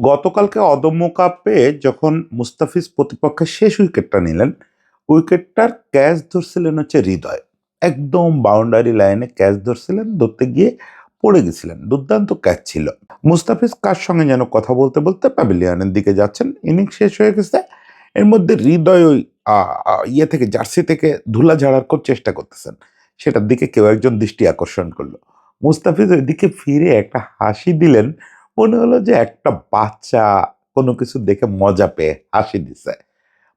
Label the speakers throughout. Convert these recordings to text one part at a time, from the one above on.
Speaker 1: গতকালকে অদম্য কাপে যখন মুস্তাফিজ প্রতিপক্ষের শেষ উইকেটটা নিলেন, উইকেটটার ক্যাচ ধরছিলেন হচ্ছে হৃদয়। একদম বাউন্ডারি লাইনে ক্যাচ ধরছিলেন, ধরতে গিয়ে পড়ে গেছিলেন। দুর্দান্ত ক্যাচ ছিল। মুস্তাফিজ কার সঙ্গে যেন কথা বলতে বলতে প্যাভিলিয়নের দিকে যাচ্ছেন, ইনিংস শেষ হয়ে গেছে। এর মধ্যে হৃদয় ওই ইয়ে থেকে, জার্সি থেকে ধুলা ঝাড়ার খুব চেষ্টা করতেছেন। সেটার দিকে কেউ একজন দৃষ্টি আকর্ষণ করলো। মুস্তাফিজ ওই দিকে ফিরে একটা হাসি দিলেন। মনে হলো যে একটা বাচ্চা কোনো কিছু দেখে মজা পেয়ে হাসি দিছে।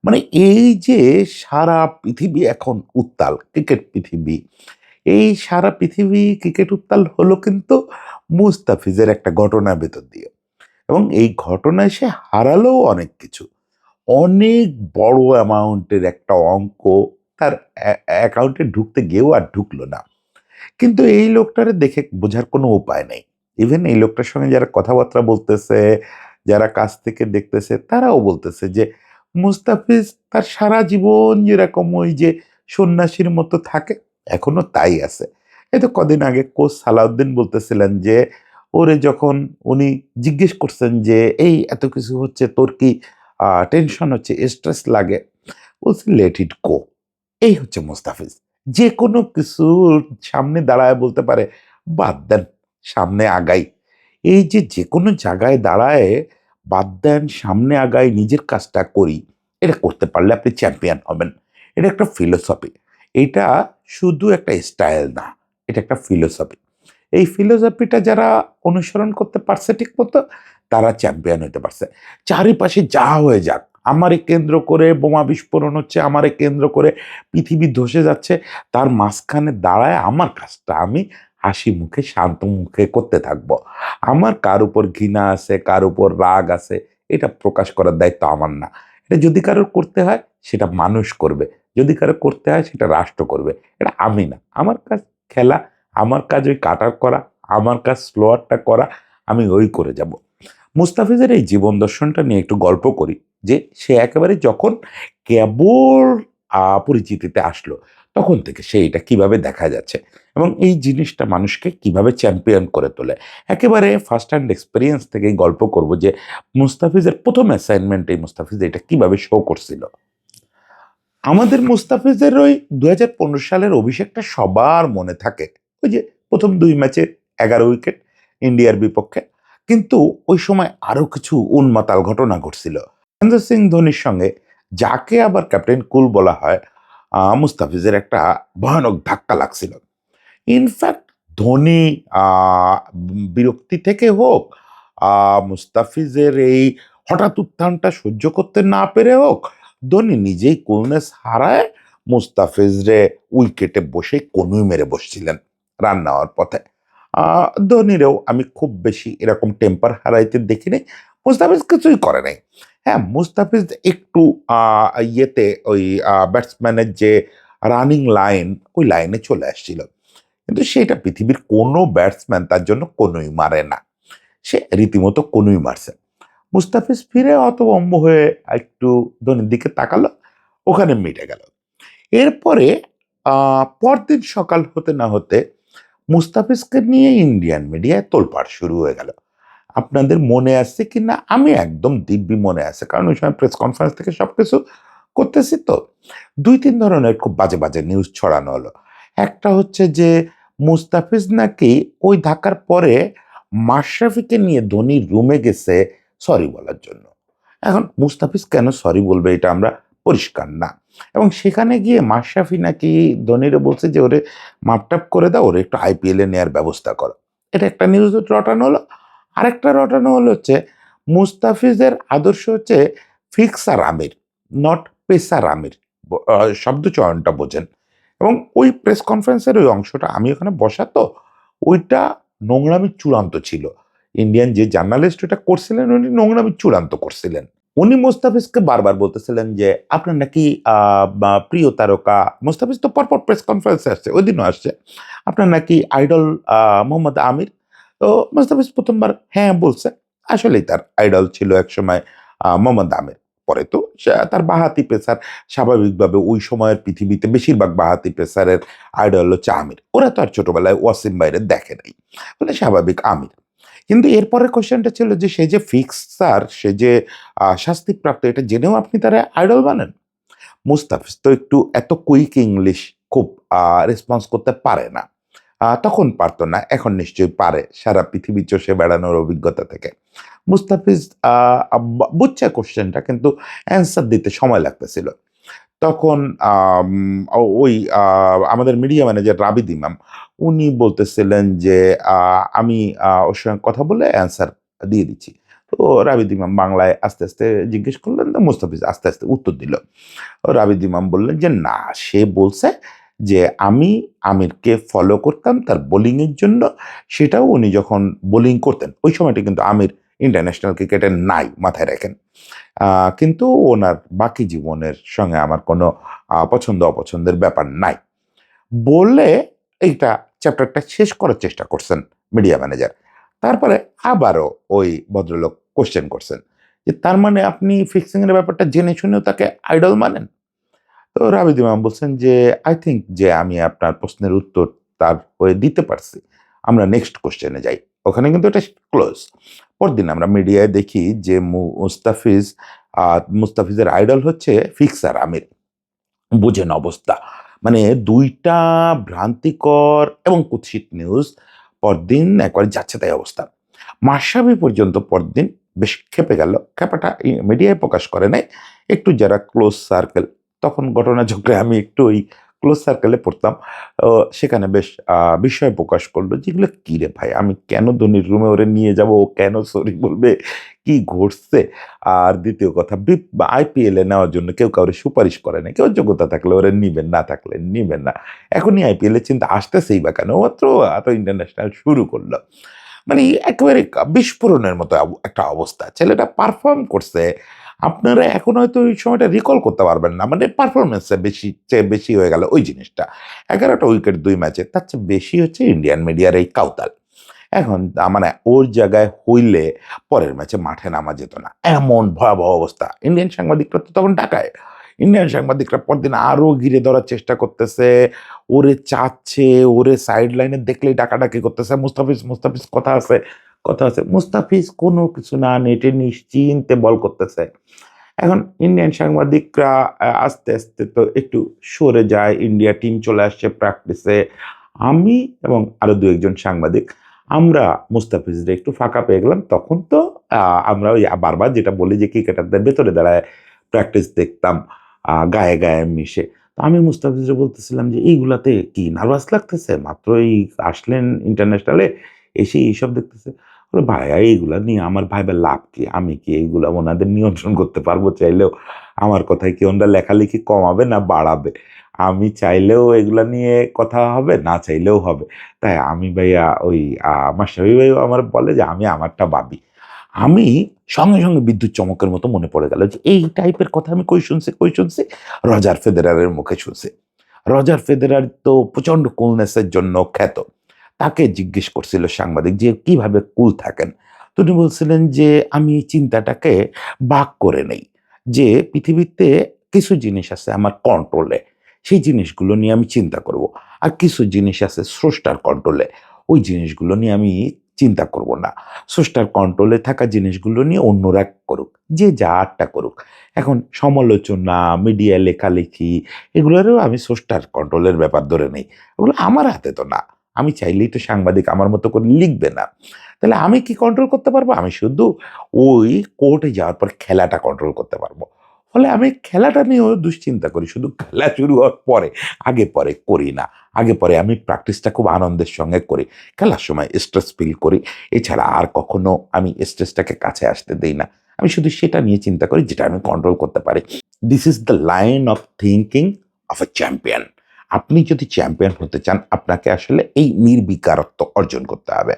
Speaker 1: মানে এই যে সারা পৃথিবী এখন উত্তাল, ক্রিকেট পৃথিবী। এই সারা পৃথিবী ক্রিকেট উত্তাল হলো কিন্তু মুস্তাফিজের একটা ঘটনার ভেতর দিয়ে। এবং এই ঘটনায় সে হারালো অনেক কিছু। অনেক বড় অ্যামাউন্টের একটা অঙ্ক তার অ্যাকাউন্টে ঢুকতে গিয়েও আর ঢুকলো না। কিন্তু এই লোকটারে দেখে বোঝার কোনো উপায় নেই। ইভেন এই লোকটার সঙ্গে যারা কথাবার্তা বলতেছে, যারা কাছ থেকে দেখতেছে, তারাও বলতেছে যে মুস্তাফিজ তার সারা জীবন যেরকম ওই যে সন্ন্যাসীর মতো থাকে, এখনো তাই আছে। এই তো কদিন আগে কোচ সালাউদ্দিন বলতেছিলেন যে ওরে যখন উনি জিজ্ঞেস করছেন যে এই এত কিছু হচ্ছে, তোর কি টেনশন হচ্ছে, স্ট্রেস লাগে? বলছে লেট ইট গো। এই হচ্ছে মুস্তাফিজ। যে কোনো কিছুর সামনে দাঁড়ায় বলতে পারে, বাদ দেন, সামনে আগাই। এই যে যেকোনো জায়গায় দাঁড়ায়, বাদ দেন, সামনে আগাই, নিজের কাজটা করি। এটা করতে পারলে আপনি চ্যাম্পিয়ন হবেন। এটা একটা ফিলোসফি। এটা শুধু একটা স্টাইল না, এটা একটা ফিলোসফি। এই ফিলোসফিটা যারা অনুসরণ করতে পারছে ঠিক মতো, তারা চ্যাম্পিয়ন হতে পারছে। চারিপাশে যা হয়ে যাক, আমারে কেন্দ্র করে বোমা বিস্ফোরণ হচ্ছে, আমারে কেন্দ্র করে পৃথিবী ধসে যাচ্ছে, তার মাঝখানে দাঁড়ায় আমার কাজটা আমি হাসি মুখে শান্ত মুখে করতে থাকবো। আমার কার উপর ঘৃণা আছে, কার উপর রাগ আছে, এটা প্রকাশ করার দায়িত্ব আমার না। এটা যদি কারোর করতে হয় সেটা মানুষ করবে, যদি কারো করতে হয় সেটা রাষ্ট্র করবে, এটা আমি না। আমার কাজ খেলা, আমার কাজ ওই কাটার করা, আমার কাজ স্লোয়ারটা করা, আমি ওই করে যাব। মুস্তাফিজের এই জীবন দর্শনটা নিয়ে একটু গল্প করি। যে সে একেবারে যখন কেবল পরিচিতিতে আসলো, তখন থেকে সে এটা কিভাবে দেখা যাচ্ছে এবং এই জিনিসটা মানুষকে কিভাবে চ্যাম্পিয়ন করে তোলে। একেবারে ফার্স্ট হ্যান্ড এক্সপেরিয়েন্স থেকে গল্প করব যে মুস্তাফিজের প্রথম অ্যাসাইনমেন্টে মুস্তাফিজ এটা কিভাবে শো করছিল। আমাদের মুস্তাফিজের ওই ২০১৫ সালের অভিষেকটা সবার মনে থাকে। ওই যে প্রথম ২ ম্যাচে ১১ উইকেট ইন্ডিয়ার বিপক্ষে। কিন্তু ওই সময় আরো কিছু উন্মাতাল ঘটনা ঘটছিল। মহেন্দ্র সিং ধোনির সঙ্গে, যাকে আবার ক্যাপ্টেন কুল বলা হয়, মুস্তাফিজের একটা ভয়ানক ধাক্কা লাগছিল। ইনফ্যাক্ট ধোনি আ বিরক্তি থেকে হোক, মুস্তাফিজের এই হঠাৎ উত্থানটা সহ্য করতে না পেরে হোক, ধোনি নিজেই কুলনেস হারায় মুস্তাফিজরে উইকেটে বসে কনুই মেরে বসছিলেন রান নেওয়ার পথে। আ ধোনিরেও আমি খুব বেশি এরকম টেম্পার হারাইতে দেখিনি। মুস্তাফিজ কিছুই করে নাই। হ্যাঁ, মুস্তাফিজ একটু আ ইয়েতে ওই ব্যাটসম্যানের যে রানিং লাইন, ওই লাইনে চলে আসছিল। কিন্তু সেটা পৃথিবীর কোনো ব্যাটসম্যান তার জন্য কনুই মারে না। সে রীতিমতো কনুই মারছে। মুস্তাফিজ ফিরে হতভম্ব হয়ে একটু ধোনির দিকে তাকালো, ওখানে মিটে গেল। এরপরে পরদিন সকাল হতে না হতে মুস্তাফিজকে নিয়ে ইন্ডিয়ান মিডিয়ায় তোলপাড় শুরু হয়ে গেল। আপনাদের মনে আছে কিনা আমি একদম দিব্যি মনে আছে, কারণ ওই সময় প্রেস কনফারেন্স থেকে সবকিছু করতেছি তো। ২-৩ ধরনের খুব বাজে বাজে নিউজ ছড়ানো হলো। একটা হচ্ছে যে মুস্তাফিজ নাকি ওই ধাক্কার পরে মাশরাফিকে নিয়ে ধোনির রুমে গেছে সরি বলার জন্য। এখন মুস্তাফিজ কেন সরি বলবে এটা আমরা পরিষ্কার না। এবং সেখানে গিয়ে মাশরাফি নাকি ধোনিরে বলছে যে ওরে মাপটাপ করে দাও, ওরে একটু আইপিএল এ নেয়ার ব্যবস্থা করো। এটা একটা নিউজ রটানো হলো। আরেকটা রটানো হলো হচ্ছে মুস্তাফিজের আদর্শ হচ্ছে ফিক্সার আমির, নট পেসার আমির। শব্দচয়নটা বোঝেন। এবং ওই প্রেস কনফারেন্সের ওই অংশটা আমি ওখানে বসা তো, ওইটা নোংরামির চূড়ান্ত ছিল। ইন্ডিয়ান যে জার্নালিস্ট ওটা করছিলেন, উনি নোংরামির চূড়ান্ত করছিলেন। উনি মোস্তাফিজকে বারবার বলতেছিলেন যে আপনার নাকি প্রিয় তারকা, মোস্তাফিজ তো পরপর প্রেস কনফারেন্সে আসছে, ওইদিনও আসছে, আপনার নাকি আইডল মোহাম্মদ আমির। তো মোস্তাফিজ প্রথমবার হ্যাঁ বলছে। আসলেই তার আইডল ছিল একসময় মোহাম্মদ আমির। পরে তো তার বাঁহাতি পেসার, স্বাভাবিকভাবে ওই সময়ের পৃথিবীতে বেশিরভাগ বাঁহাতি পেসারের আইডল হচ্ছে আমির। ওরা তো আর ছোটবেলায় ওয়াসিম ভাইরে দেখে নাই, বলে স্বাভাবিক আমির। কিন্তু এরপরের কোয়েশ্চেনটা ছিল যে সে যে ফিক্সার, সে যে শাস্তিপ্রাপ্ত, এটা জেনেও আপনি তারা আইডল বানান? মুস্তাফিজ তো একটু এত কুইক ইংলিশ খুব রেসপন্স করতে পারে না। তখন পারত না, এখন নিশ্চয়ই পারে সারা পৃথিবী চষে বেড়ানোর অভিজ্ঞতা থেকে। মুস্তাফিজ বুঝছে কোশ্চেনটা, কিন্তু অ্যান্সার দিতে সময় লাগতেছিল। তখন ওই আমাদের মিডিয়া ম্যানেজার রাবিদ ইমাম, উনি বলতেছিলেন যে আমি ওর সঙ্গে কথা বলে অ্যান্সার দিয়ে দিচ্ছি। তো রাবিদ ইমাম বাংলায় আস্তে আস্তে জিজ্ঞেস করলেন, তো মুস্তাফিজ আস্তে আস্তে উত্তর দিল। রাবিদ ইমাম বললেন যে না, সে বলছে যে আমি আমিরকে ফলো করতাম তার বোলিংয়ের জন্য। সেটাও উনি যখন বোলিং করতেন ওই সময়টা কিন্তু আমির ইন্টারন্যাশনাল ক্রিকেটে নাই, মাথায় রাখেন। কিন্তু ওনার বাকি জীবনের সঙ্গে আমার কোনো পছন্দ অপছন্দের ব্যাপার নাই বলে এইটা চ্যাপ্টারটা শেষ করার চেষ্টা করছেন মিডিয়া ম্যানেজার। তারপরে আবারও ওই ভদ্রলোক কোশ্চেন করছেন যে তার মানে আপনি ফিক্সিং এর ব্যাপারটা জেনে শুনেও তাকে আইডল মানেন? তো রাবিদ ইমাম বলছেন যে আই থিঙ্ক যে আমি আপনার প্রশ্নের উত্তর তার হয়ে দিতে পারছি, আমরা নেক্সট কোশ্চেনে যাই। ওখানে কিন্তু এটা ক্লোজ। পরদিন আমরা মিডিয়ায় দেখি যে মুস্তাফিজের আইডল হচ্ছে ফিক্সার আমির। বুঝেন অবস্থা। মানে ২ টা ভ্রান্তিকর এবং কুৎসিত নিউজ পরদিন একবারে যাচ্ছে তাই অবস্থা। মাশরাফি পর্যন্ত পরদিন বেশ ক্ষেপে গেল। ক্ষেপাটা মিডিয়ায় প্রকাশ করে নাই। একটু যারা ক্লোজ সার্কেল, তখন ঘটনাচক্রে আমি একটু ওই ক্লোজ সার্কেলে পড়তাম। ও সেখানে বেশ বিস্ময় প্রকাশ করল যে, "এগুলো কি রে ভাই? আমি কেন ধোনির রুমে ওরে নিয়ে যাব? ও কেন সরি বলবে? কি ঘটছে?" আর দ্বিতীয় কথা, আইপিএল এ নেওয়ার জন্য কেউ কাউরে সুপারিশ করে নাই। কেউ যোগ্যতা থাকলে ওরা নিবেন, না থাকলে নিবেন না। এখনই আইপিএল এর চিন্তা আসতেছেই বা কেন? মাত্র এত ইন্টারন্যাশনাল শুরু করল। মানে একেবারে বিস্ফোরণের মতো একটা অবস্থা। ছেলেটা পারফর্ম করছে। আপনারা এখন হয়তো ওই সময়টা রিকল করতে পারবেন না। মানে পারফরম্যান্স চেয়ে বেশি হয়ে গেল ওই জিনিসটা। ১১ টা উইকেট ২ ম্যাচে। তার চেয়ে বেশি হচ্ছে ইন্ডিয়ান মিডিয়ার এই কাউতাল। এখন মানে ওর জায়গায় হইলে পরের ম্যাচে মাঠে নামা যেত না। এমন ভয়াবহ অবস্থা। ইন্ডিয়ান সাংবাদিকরা তো তখন ঢাকায়। ইন্ডিয়ান সাংবাদিকরা পরদিন আরো ঘিরে ধরার চেষ্টা করতেছে। ওরে চাচ্ছে, ওরে সাইড লাইনে দেখলেই ডাকাডাকি করতেছে। মুস্তাফিজ, মুস্তাফিজ কথা আছে, কথা আছে। মুস্তাফিজ কোনো কিছু না, নেটে নিশ্চিন্তে বল করতেছে। এখন ইন্ডিয়ান সাংবাদিকরা আস্তে, আস্তে তো একটু সরে যায়। ইন্ডিয়া টিম চলে আসছে প্র্যাকটিসে। আমি এবং আরো ২-১ জন সাংবাদিক, আমরা মুস্তাফিজরে একটু ফাঁকা পেয়ে গেলাম। তখন তো আমরা ওই বারবার যেটা বলি যে ক্রিকেটারদের ভেতরে দাঁড়ায় প্র্যাকটিস দেখতাম গায়ে, গায়ে মিশে। তো আমি মুস্তাফিজরে বলতেছিলাম যে, "এইগুলাতে কি নার্ভাস লাগতেছে? মাত্রই আসলেন ইন্টারন্যাশনালে, এসেই এইসব দেখতেছে।" বলে, "ভাইয়া এইগুলা নিয়ে আমার ভাইবার লাভ কি? আমি কি এইগুলা ওনাদের নিয়ন্ত্রণ করতে পারবো চাইলেও? আমার কথায় কি ওনারা লেখালেখি কমাবে না বাড়াবে? আমি চাইলেও এগুলা নিয়ে কথা হবে, না চাইলেও হবে। তাই আমি ভাইয়া ওই মাশরাফি ভাইও আমার বলে যে আমি আমারটা ভাবি।" আমি সঙ্গে, সঙ্গে বিদ্যুৎ চমকের মতো মনে পড়ে গেল যে এই টাইপের কথা আমি কই শুনছি, কই শুনছি? রজার ফেদেরারের মুখে শুনছি। রজার ফেদেরার তো প্রচন্ড কুলনেস এর জন্য খ্যাত। তাকে জিজ্ঞেস করছিল সাংবাদিক যে, "কিভাবে কুল থাকেন?" তো উনি বলছিলেন যে, "আমি এই চিন্তাটাকে ভাগ করে নেই। যে পৃথিবীতে কিছু জিনিস আছে আমার কন্ট্রোলে। সেই জিনিসগুলো নিয়ে আমি চিন্তা করব। আর কিছু জিনিস আছে স্রষ্টার কন্ট্রোলে। ওই জিনিসগুলো নিয়ে আমি চিন্তা করব না। স্রষ্টার কন্ট্রোলে থাকা জিনিসগুলো নিয়ে অন্যরা করুক। যে যারটা করুক। এখন সমালোচনা, মিডিয়ায় লেখালেখি এগুলোরও আমি স্রষ্টার কন্ট্রোলের ব্যাপার ধরে নেই। ওগুলো আমার হাতে তো না। আমি চাইলেই তো সাংবাদিক আমার মতো করে লিখবে না। তাহলে আমি কি কন্ট্রোল করতে পারবো? আমি শুধু ওই কোর্টে যাওয়ার পর খেলাটা কন্ট্রোল করতে পারবো। ফলে আমি খেলাটা নিয়েও দুশ্চিন্তা করি। শুধু খেলা শুরু হওয়ার পরে, আগে পরে করি না। আগে পরে আমি প্র্যাকটিসটা খুব আনন্দের সঙ্গে করি। খেলার সময় স্ট্রেস ফিল করি। এছাড়া আর কখনো আমি স্ট্রেসটাকে কাছে আসতে দেই না। আমি শুধু সেটা নিয়ে চিন্তা করি যেটা আমি কন্ট্রোল করতে পারি। This is the line of thinking of A champion. আপনি যদি চ্যাম্পিয়ন হতে চান, আপনাকে আসলে এই নির্বিকারত্ব অর্জন করতে হবে।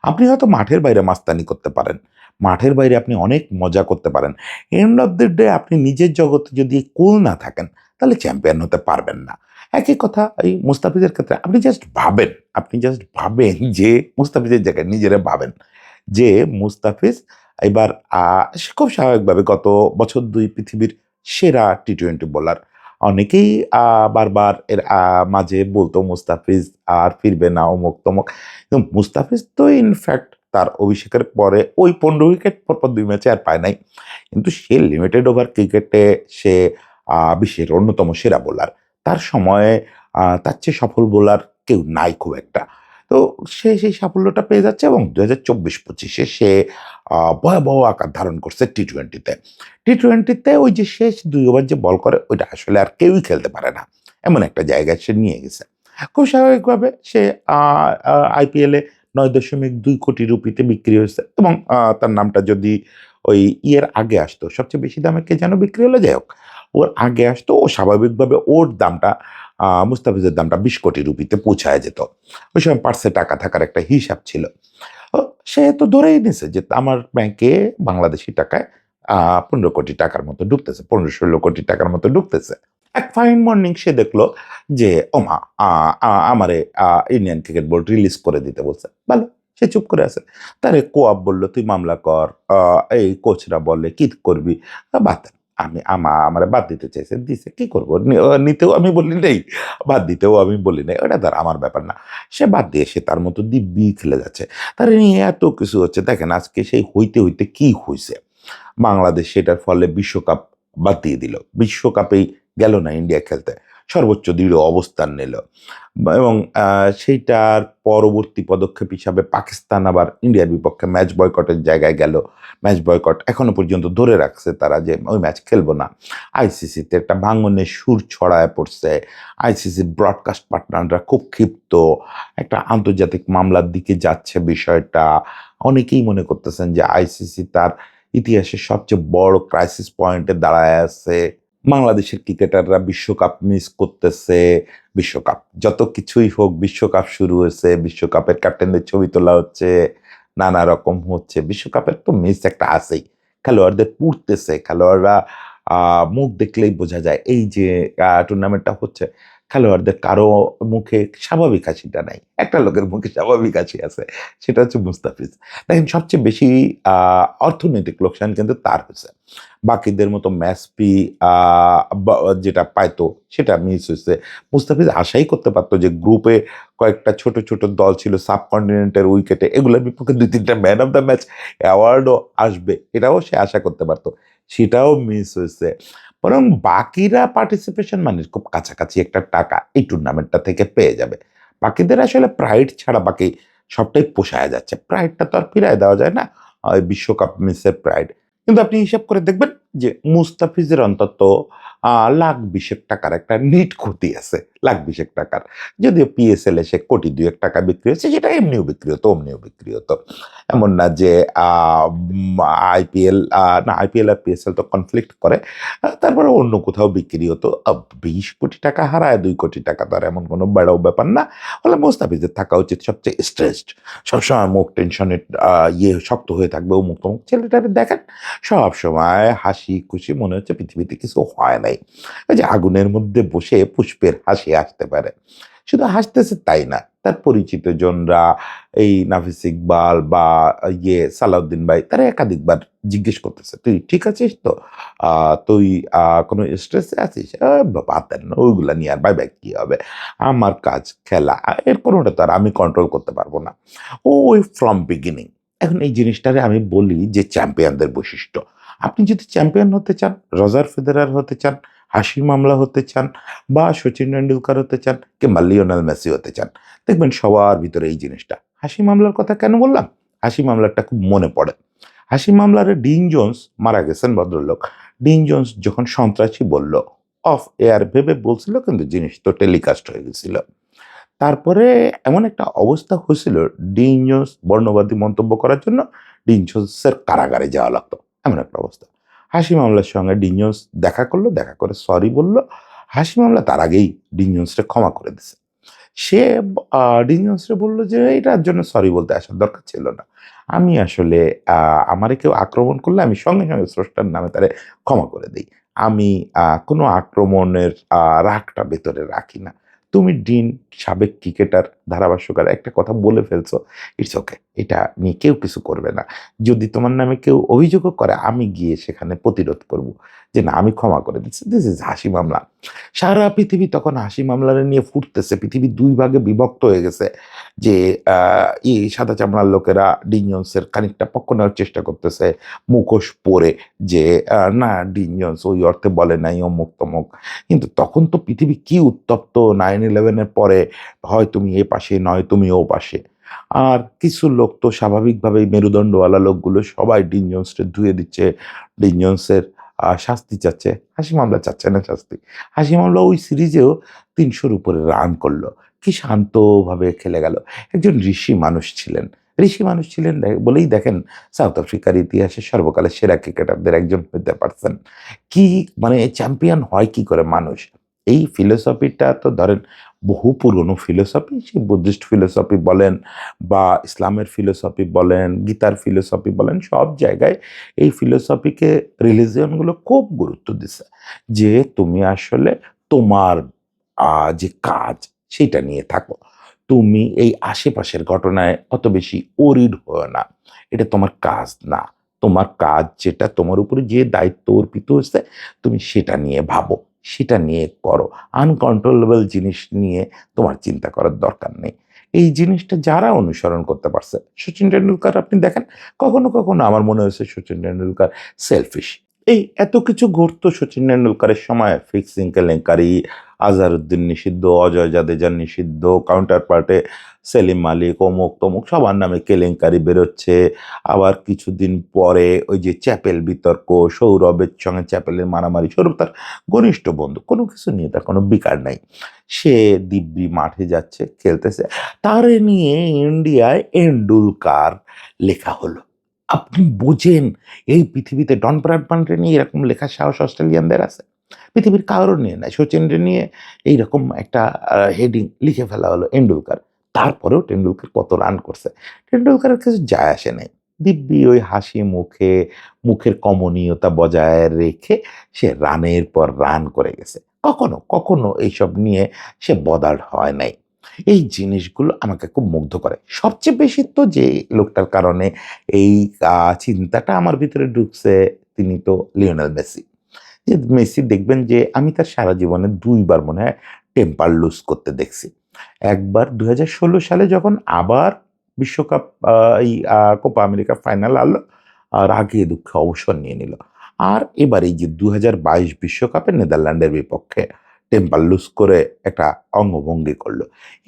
Speaker 1: আপনি হয়তো মাঠের বাইরে মাস্তানি করতে পারেন। মাঠের বাইরে আপনি অনেক মজা করতে পারেন। এন্ড অফ দ্য ডে আপনি নিজের জগতে যদি কুল না থাকেন, তাহলে চ্যাম্পিয়ন হতে পারবেন না। একই কথা এই মুস্তাফিজের ক্ষেত্রে আপনি জাস্ট ভাবেন যে মুস্তাফিজের জায়গায় নিজেরে ভাবেন যে মুস্তাফিজ এবার সে খুব স্বাভাবিকভাবে গত বছর ২ পৃথিবীর সেরা টি-টোয়েন্টি বোলার। অনেকেই বারবার এর মাঝে বলতো মুস্তাফিজ আর ফিরবে না অমুক-তমুক। কিন্তু মুস্তাফিজ তো ইনফ্যাক্ট তার অভিষেকের পরে ওই 15 উইকেট পরপর 2 ম্যাচে আর পায় নাই। কিন্তু সে লিমিটেড ওভার ক্রিকেটে সে বিশ্বের অন্যতম সেরা বোলার। তার সময়ে তার চেয়ে সফল বোলার কেউ নাই খুব একটা। তো সে সেই সাফল্যটা পেয়ে যাচ্ছে এবং 2024-25 সে ভয়াবহ আকার ধারণ করছে টি-টোয়েন্টিতে। টি-টোয়েন্টিতে ওই যে শেষ 2 ওভার যে বল করে ওইটা আসলে আর কেউই খেলতে পারে না। এমন একটা জায়গায় সে নিয়ে গেছে। খুব স্বাভাবিকভাবে সে আ আ আইপিএলে ৯.২ কোটি রুপিতে বিক্রি হয়েছে এবং তার নামটা যদি ওই ইয়ের আগে আসতো, সবচেয়ে বেশি দামে কে যেন বিক্রি হলো? যাই হোক, ওর আগে আসতো ও স্বাভাবিকভাবে ওর দামটা মুস্তাফিজের দামটা ২০ কোটি রুপিতে পৌঁছায়া যেত। ওই সময় পার্সে টাকা থাকার একটা হিসাব ছিল। ও সে তো ধরেই নিছে যে আমার ব্যাংকে বাংলাদেশী টাকায় ১৫ কোটি টাকার মতো ঢুকতেছে। ১৫-১৬ কোটি টাকার মতো ঢুকতেছে। এক ফাইন মর্নিং সে দেখলো যে ওমা! আ আ আমারে ইন্ডিয়ান ক্রিকেট বোর্ড রিলিজ করে দিতে বলছে। ভালো, সে চুপ করে আছে। তারে কোঅপ বলল, "তুই মামলা কর।" এই কোচরা বলে, "কি করবি?" বাদ দেন। আমারে বাদ দিতে চাইছে, দিছে। কি করব? নিতেও আমি বলি নাই, বাদ দিতেও আমি বলি নাই। ওটা তার আমার ব্যাপার না। সে বাদ দিয়ে সে তার মতো দিব্যি খেলে যাচ্ছে। তারে নিয়ে এত কিছু হচ্ছে। দেখেন আজকে সেই হইতে, হইতে কি হইছে? বাংলাদেশ সেটার ফলে বিশ্বকাপ বাদ দিয়ে দিল। বিশ্বকাপেই গেল না ইন্ডিয়া খেলতে। সর্বোচ্চ দৃঢ় অবস্থান নিল। এবং সেইটার পরবর্তী পদক্ষেপ হিসাবে পাকিস্তান আবার ইন্ডিয়ার বিপক্ষে ম্যাচ বয়কটের জায়গায় গেল। ম্যাচ বয়কট এখনো পর্যন্ত ধরে রাখছে তারা যে ওই ম্যাচ খেলব না। আইসিসিতে একটা ভাঙনের সুর ছড়ায় পড়ছে। আইসিসির ব্রডকাস্ট পার্টনাররা খুব ক্ষিপ্ত। একটা আন্তর্জাতিক মামলার দিকে যাচ্ছে বিষয়টা। অনেকেই মনে করতেছেন যে আইসিসি তার ইতিহাসের সবচেয়ে বড় ক্রাইসিস পয়েন্টে দাঁড়ায় আছে। বাংলাদেশের ক্রিকেটাররা বিশ্বকাপ মিস করতেছে। বিশ্বকাপ যত কিছুই হোক বিশ্বকাপ শুরু হয়েছে। বিশ্বকাপের ক্যাপ্টেনদের ছবি তোলা হচ্ছে। নানা রকম হচ্ছে। বিশ্বকাপের তো মিস একটা আছেই। খেলোয়াড়দের পুড়তেছে। খেলোয়াড়রা মুখ দেখলেই বোঝা যায় এই যে টুর্নামেন্টটা হচ্ছে, খেলোয়াড়দের কারো মুখে স্বাভাবিক হাসিটা নাই। একটা লোকের মুখে স্বাভাবিক হাসি আছে। সেটা হচ্ছে মুস্তাফিজ। দেখেন সবচেয়ে বেশি আ অর্থনৈতিক লোকসান কিন্তু তার হইছে। বাকিদের মতো ম্যাচ ফি আ বা যেটা পাইতো সেটা মিস হইছে। মুস্তাফিজ আশাই করতে পারত যে গ্রুপে কয়েকটা ছোট, ছোট দল ছিল সাবকন্টিনেন্টের উইকেটে এগুলোর বিপক্ষে ২-৩ টা ম্যান অফ দ্য ম্যাচ অ্যাওয়ার্ডও আসবে। এটাও সে আশা করতে পারত। সেটাও মিস হইছে। বরং বাকিরা পার্টিসিপেশন মানির খুব কাছাকাছি একটা টাকা এই টুর্নামেন্টটা থেকে পেয়ে যাবে। বাকিদের আসলে প্রাইড ছাড়া বাকি সবটাই পোষায়া যাচ্ছে। প্রাইডটা তো আর ফিরায় দেওয়া যায় না। ওই বিশ্বকাপ মিসের প্রাইড। কিন্তু আপনি হিসাব করে দেখবেন যে মুস্তাফিজের অন্তত লাখ ২০ টাকার একটা নিট ক্ষতি আছে। লাখ ২০ টাকার। যদিও পিএসএল এ সে কোটি ২ টাকা বিক্রি হয়েছে সেটা এমনিও বিক্রি হতো, অমনিও বিক্রি হতো। এমন না যে আ আইপিএল না আইপিএল আর পিএসএল তো কনফ্লিক্ট করে। তারপরে অন্য কোথাও বিক্রি হতো। ২০ কোটি টাকা হারায় ২ কোটি টাকা তো আর এমন কোনো বড় ব্যাপার না। ফলে মুস্তাফিজের থাকা উচিত সবচেয়ে স্ট্রেসড। সবসময় মুখ টেনশনে শক্ত হয়ে থাকবে অমুক-তমুক। ছেলেটারে দেখেন সবসময় হাসি খুশি মনে হচ্ছে পৃথিবীতে কিছু হয় নাই। ওই যে আগুনের মধ্যে বসে পুষ্পের হাসি আসতে পারে। শুধু হাসতেছে তাই না। তার পরিচিত জনরা এই নাফিস ইকবাল বা সালাউদ্দিন ভাই তারা একাধিকবার জিজ্ঞেস করতেছে, "তুই ঠিক আছিস তো? তুই কোনো স্ট্রেসে আছিস?" বাদ দেন না ওইগুলা নিয়ে আর ভাইবা কি হবে? আমার কাজ খেলা। এর কোনোটা তো আর আমি কন্ট্রোল করতে পারব না। ওই ফ্রম বিগিনিং এখন এই জিনিসটারে আমি বলি যে চ্যাম্পিয়নদের বৈশিষ্ট্য। আপনি যদি চ্যাম্পিয়ন হতে চান, রজার ফেদেরার হতে চান, হাসিম আমলা হতে চান বা সচিন টেন্ডুলকার হতে চান কিংবা লিওনেল মেসি হতে চান, দেখবেন সবার ভিতরে এই জিনিসটা। হাসিম আমলার কথা কেন বললাম? হাসিম আমলারটা খুব মনে পড়ে। হাসিম আমলারে ডিন জোন্স মারা গেছেন ভদ্রলোক। ডিন জোন্স যখন সন্ত্রাসী বলল, অফ এয়ার ভেবে বলছিল কিন্তু জিনিস তো টেলিকাস্ট হয়ে গেছিল। তারপরে এমন একটা অবস্থা হয়েছিল ডিন জোন্স বর্ণবাদী মন্তব্য করার জন্য ডিন জোন্সের কারাগারে যাওয়া লাগতো। এমন একটা অবস্থা। হাসিম আমলার সঙ্গে ডিন জোন্স দেখা করল, দেখা করে সরি বলল। হাসিম আমলা তার আগেই ডিন জোন্সরে ক্ষমা করে দিছে। সে ডিন জোন্সরে বলল যে, "এটার জন্য সরি বলতে আসার দরকার ছিল না। আমি আসলে আমারে কেউ আক্রমণ করলে আমি সঙ্গে, সঙ্গে স্রষ্টার নামে তারে ক্ষমা করে দেই। আমি কোনো আক্রমণের রাগটা ভেতরে রাখি না। তুমি ডিন, সাবেক ক্রিকেটার, ধারাভাষ্যকার একটা কথা বলে ফেলছো, ইটস ওকে, এটা নিয়ে কেউ কিছু করবে না। যদি তোমার নামে কেউ অভিযোগও করে আমি গিয়ে সেখানে প্রতিরোধ করব, যে না আমি ক্ষমা করে দিচ্ছি, দিস ইজ হাসি মামলা। সারা পৃথিবী তখন হাসি মামলা নিয়ে ফুটতেছে, পৃথিবী দুই ভাগে বিভক্ত হয়ে গেছে, যে এই সাদা চামড়ার লোকেরা ডিন জন্সের খানিকটা পক্ষ নেওয়ার চেষ্টা করতেছে মুখোশ পরে, যে না ডিন জন্স ওই অর্থে বলে নাই অমুক তমুক। কিন্তু তখন তো পৃথিবী কি উত্তপ্ত, 9/11-এর পরে হয় তুমি এ পাশে নয় তুমি ও পাশে। আর কিছু লোক তো স্বাভাবিকভাবেই মেরুদণ্ডওয়ালা লোকগুলো সবাই ডিন জন্সকে ধুয়ে দিচ্ছে, ডিন জন্সের শাস্তি চাচ্ছে, হাসি মামলা চাচ্ছে না শাস্তি। হাসি মামলা ওই সিরিজেও 300-র উপরে রান করলো, কি শান্তভাবে খেলে গেল। একজন ঋষি মানুষ ছিলেন, ঋষি মানুষ ছিলেন বলেই দেখেন সাউথ আফ্রিকার ইতিহাসে সর্বকালের সেরা ক্রিকেটারদের একজন হতে পারছেন। কি মানে চ্যাম্পিয়ন হয় কি করে মানুষ, এই ফিলোসফিটা তো ধরেন বহু পুরনো ফিলোসফি, সেই বুদ্ধিস্ট ফিলোসফি বলেন বা ইসলামের ফিলোসফি বলেন, গীতার ফিলোসফি বলেন, সব জায়গায় এই ফিলোসফিকে রিলিজিয়নগুলো খুব গুরুত্ব দিছে, যে তুমি আসলে তোমার যে কাজ সেটা নিয়ে থাকো, তুমি এই আশেপাশের ঘটনায় অত বেশি ওরিড হও না, এটা তোমার কাজ না। তোমার কাজ যেটা, তোমার উপরে যে দায়িত্ব অর্পিত হয়েছে তুমি সেটা নিয়ে ভাবো, সেটা নিয়ে করো। আনকন্ট্রোলেবল জিনিস নিয়ে তোমার চিন্তা করার দরকার নেই। এই জিনিসটা যারা অনুসরণ করতে পারছে, সচিন টেন্ডুলকার আপনি দেখেন, কখনো কখনো আমার মনে হয়েছে সচিন টেন্ডুলকার সেলফিশ। এই এত কিছু ঘটতো সচিন টেন্ডুলকারের সময়, ফিক্সিং কেলেঙ্কারি, আজহারউদ্দিন নিষিদ্ধ, অজয় জাদেজা নিষিদ্ধ, কাউন্টার পার্টে সেলিম মালিক, অমুক তমুক সবার নামে কেলেঙ্কারি বেরোচ্ছে। আবার কিছুদিন পরে ওই যে চ্যাপেল বিতর্ক, সৌরভের সঙ্গে চ্যাপেলের মারামারি, সৌরভ তার ঘনিষ্ঠ বন্ধু, কোনো কিছু নিয়ে তার কোনো বিকার নাই, সে দিব্যি মাঠে যাচ্ছে খেলতেছে, তারে নিয়ে ইন্ডিয়ায় এন্ডুলকার লেখা হলো। আপনি বোঝেন এই পৃথিবীতে ডন ব্র্যাডম্যানকে নিয়ে এরকম লেখার সাহস অস্ট্রেলিয়ানদের আছে? পৃথিবীর কারোর নিয়ে নাই। সচিনকে নিয়ে এইরকম একটা হেডিং লিখে ফেলা হলো এন্ডুলকার। তারপরেও টেন্ডুলকার কত রান করছে, টেন্ডুলকারের কিছু যায় আসে নাই। দিব্যি ওই হাসি মুখে, মুখের কমনীয়তা বজায় রেখে সে রানের পর রান করে গেছে। কখনো কখনো এইসব নিয়ে সে বদার্ড হয় নাই। এই জিনিসগুলো আমাকে খুব মুগ্ধ করে। সবচেয়ে বেশি তো যে লোকটার কারণে এই চিন্তাটা আমার ভিতরে ঢুকছে, তিনি তো লিওনেল মেসি। যে মেসি দেখবেন যে আমি তার সারা জীবনে ২ বার মনে হয় টেম্পার লুজ করতে দেখছি। একবার ২০১৬ সালে যখন আবার বিশ্বকাপ এই কোপা আমেরিকা ফাইনাল হারলো, রাগে দুঃখে অবসর নিয়ে নিল। আর এবার এই যে ২০২২ বিশ্বকাপে নেদারল্যান্ডের বিপক্ষে টেম্পার লুজ করে একটা অঙ্গভঙ্গি করলো।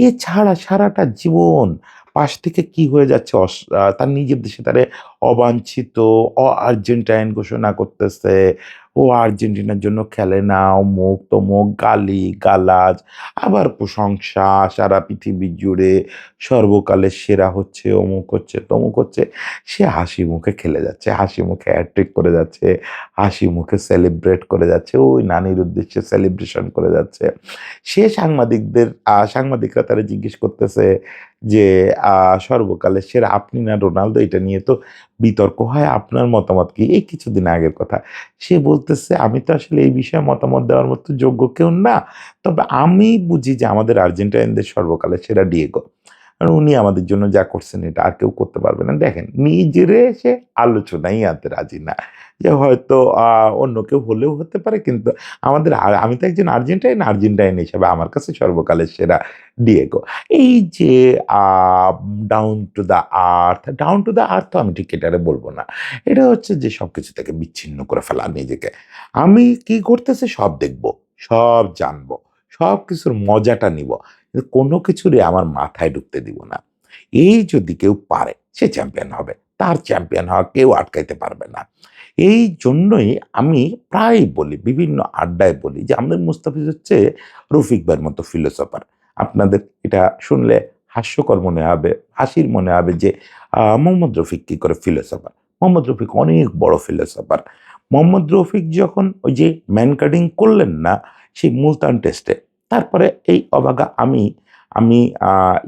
Speaker 1: এছাড়া সারাটা জীবন পাশ থেকে কি হয়ে যাচ্ছে, তার নিজের দেশে তারে অবাঞ্ছিত, আর্জেন্টাইন ঘোষণা করতেছে। ও আর্জেন্টিনার জন্য খেলে না, অমুক তমুক, গালি-গালাজ, আবার প্রশংসা সারা পৃথিবী জুড়ে, সর্বকালের সেরা হচ্ছে, অমুক হচ্ছে, তমুক হচ্ছে। সে হাসি মুখে খেলে যাচ্ছে, হাসি মুখে হ্যাট্রিক করে যাচ্ছে, হাসি মুখে সেলিব্রেট করে যাচ্ছে, ওই নানির উদ্দেশ্যে সেলিব্রেশন করে যাচ্ছে। সে সাংবাদিকরা তারা জিজ্ঞেস করতেছে যে, সর্বকালের সেরা আপনি না রোনালদো? এটা নিয়ে তো বিতর্ক হয়, আপনার মতামত কি? এই কিছুদিন আগের কথা। সে বলতেছে, "আমি তো আসলে এই বিষয়ে মতামত দেওয়ার মতো যোগ্য কেউ না। তবে আমি বুঝি যে আমাদের আর্জেন্টাইনদের সর্বকালের সেরা ডিয়েগো। কারণ উনি আমাদের জন্য যা করছেন এটা আর কেউ করতে পারবে না।" দেখেন, নিজেরে সে আলোচনাই আনতে রাজি না। যে হয়তো অন্য কেউ হলেও হতে পারে, কিন্তু আমি তো একজন আর্জেন্টাইন হিসেবে আমার কাছে সর্বকালের সেরা ডিয়েগো। এই যে আ ডাউন টু দ্য আর্থ আমি ঠিক এটারে বলব না। এটা হচ্ছে যে সবকিছু থেকে বিচ্ছিন্ন করে ফেলা নিজেকে। আমি কি ঘটতেছে সব দেখব, সব জানবো, সবকিছুর মজাটা নিবো। কিন্তু কোনো কিছুরই আমার মাথায় ঢুকতে দিব না। এই যদি কেউ পারে সে চ্যাম্পিয়ন হবে। তার চ্যাম্পিয়ন হওয়া কেউ আটকাইতে পারবে না। এই জন্যই আমি প্রায়ই বলি, বিভিন্ন আড্ডায় বলি যে আমাদের মুস্তাফিজ হচ্ছে রফিক ভাইয়ের মতো ফিলোসোফার। আপনাদের এটা শুনলে হাস্যকর মনে হবে, হাসির মনে হবে যে মোহাম্মদ রফিক কি করে ফিলোসোফার? মোহাম্মদ রফিক অনেক বড় ফিলোসোফার। মোহাম্মদ রফিক যখন ওই যে ম্যান কাটিং করলেন না সেই মুলতান টেস্টে, তারপরে এই অবাগা আমি আমি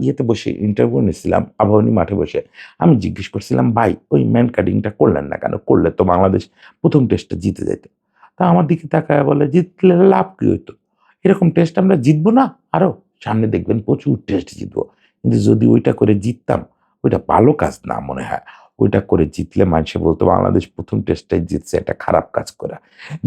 Speaker 1: ইয়েতে বসে ইন্টারভিউ নিচ্ছিলাম আবাহনী মাঠে বসে। আমি জিজ্ঞেস করছিলাম, "ভাই ওই ম্যান কাটিংটা করলেন না কেন? করলে তো বাংলাদেশ ১ম টেস্টটা জিতে যেত।" তা আমার দিকে তাকায়া বলে, "জিতলে লাভ কি হইতো? এরকম টেস্ট আমরা জিতবো না আরো? সামনে দেখবেন প্রচুর টেস্ট জিতবো।" কিন্তু যদি ওইটা করে জিততাম, ওইটা ভালো কাজ না মনে হয়। ওইটা করে জিতলে মানুষে বলতো বাংলাদেশ ১ম টেস্টটাই জিতছে, এটা খারাপ কাজ করা।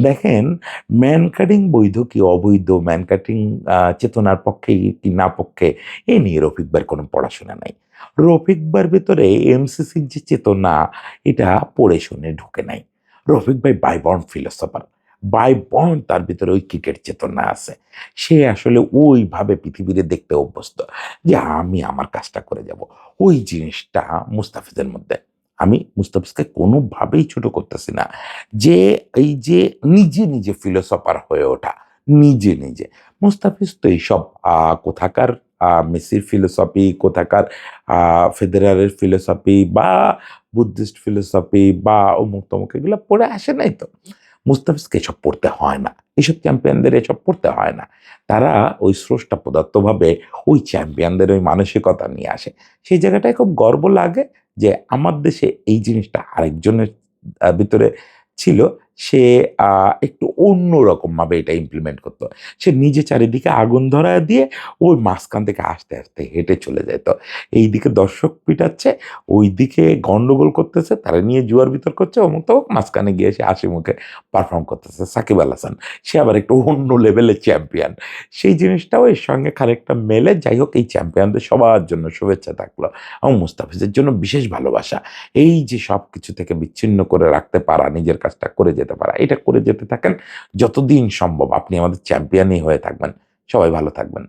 Speaker 1: দেখেন, ম্যান কাটিং বৈধ কি অবৈধ, ম্যান কাটিং চেতনার পক্ষে কি না পক্ষে, এ নিয়ে রফিক ভাইয়ের কোনো পড়াশোনা নাই। রফিক ভাইয়ের ভেতরে এমসিসির যে চেতনা, এটা পড়ে শুনে ঢুকে নাই। রফিক ভাই by born philosopher. By born তার ভিতরে ওই ক্রিকেট চেতনা আছে। সে আসলে ওইভাবে পৃথিবীতে দেখতে অভ্যস্ত যে আমি আমার কাজটা করে যাব। ওই জিনিসটা মুস্তাফিজের মধ্যে। আমি মুস্তাফিজকে কোনোভাবেই ছোট করতেছি না। যে এই যে নিজে, নিজে ফিলোসফার হয়ে ওঠা, নিজে, নিজে। মুস্তাফিজ তো এইসব কোথাকার মেসির ফিলোসফি, কোথাকার ফেদেরারের ফিলোসফি বা বুদ্ধিস্ট ফিলোসফি বা অমুক-তমুক এগুলো পড়ে আসে নাই তো। মুস্তাফিজকে এসব পড়তে হয় না। এসব চ্যাম্পিয়নদের এসব পড়তে হয় না। তারা ওই স্রষ্টা প্রদত্তভাবে ওই চ্যাম্পিয়নদের ওই মানসিকতা নিয়ে আসে। সেই জায়গাটায় খুব গর্ব লাগে যে আমার দেশে এই জিনিসটা আরেকজনের ভিতরে ছিল। সে একটু অন্যরকমভাবে এটা ইমপ্লিমেন্ট করত। সে নিজে চারিদিকে আগুন ধরায় দিয়ে ওই মাঝখান থেকে আস্তে, আস্তে হেঁটে চলে যাইত। এইদিকে দর্শক পিটাচ্ছে, ওইদিকে গন্ডগোল করতেছে, তারা নিয়ে জুয়ার বিতর্ক হচ্ছে, অমুক-তমুক, মাঝখানে গিয়ে সে হাসিমুখে পারফর্ম করতেছে। সাকিব আল হাসান, সে আবার একটু অন্য লেভেলের চ্যাম্পিয়ন। সেই জিনিসটাও এর সঙ্গে খানিকটা মেলে। যাই হোক, এই চ্যাম্পিয়নদের সবার জন্য শুভেচ্ছা থাকলো এবং মুস্তাফিজের জন্য বিশেষ ভালোবাসা। এই যে সবকিছু থেকে বিচ্ছিন্ন করে রাখতে পারা, নিজের কাজটা করে যেতে পারা, এটা করে যেতে থাকেন। যতদিন সম্ভব আপনি আমাদের চ্যাম্পিয়নই হয়ে থাকবেন। সবাই ভালো থাকবেন।